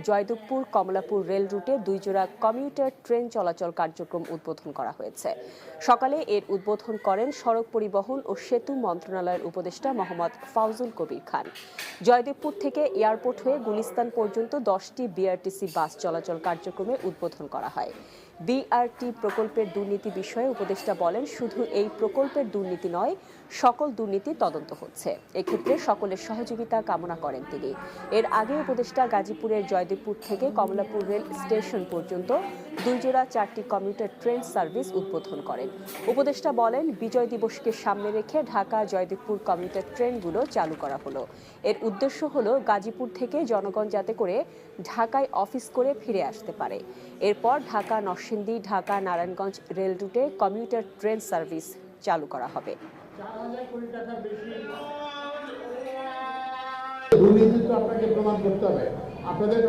Joydebpur Kamalapur rail রুটে 2 জোড়া commuter train চলাচল কার্যক্রম উদ্বোধন করা হয়েছে। সকালে এর উদ্বোধন করেন সড়ক পরিবহন ও সেতু মন্ত্রণালয়ের উপদেষ্টা মোহাম্মদ ফাউজুল কবির খান। জয়দেবপুর থেকে এয়ারপোর্ট হয়ে গুলিস্তান পর্যন্ত 10টি বিআরটিসি বাস চলাচল কার্যক্রমে উদ্বোধন করা হয়। বিআরটি প্রকল্পের দুর্নীতি বিষয়ে উপদেষ্টা বলেন, শুধু এই প্রকল্পের দুর্নীতি নয়, সকল দুর্নীতি তদন্ত হচ্ছে। এক্ষেত্রে সকলের সহযোগিতা কামনা করেন তিনি। এর আগে উপদেষ্টা গাজীপুরের জয়দেবপুর থেকে কমলাপুর রেল স্টেশন পর্যন্ত 2 জোড়া 4টি কমিউটার ট্রেন সার্ভিস উদ্বোধন করেন। উপদেষ্টা বলেন, বিজয় দিবসকে সামনে রেখে ঢাকা জয়দেবপুর কমিউটার ট্রেনগুলো চালু করা হলো। এর উদ্দেশ্য হলো গাজীপুর থেকে জনগণ যাতে করে ঢাকায় অফিস করে ফিরে আসতে পারে। এরপর ঢাকা নরসিংদী, ঢাকা নারায়ণগঞ্জ রেল রুটে কমিউটার ট্রেন সার্ভিস চালু করা হবে। দুর্নীতি তো আপনাকে প্রমাণ করতে হবে। আপনাদের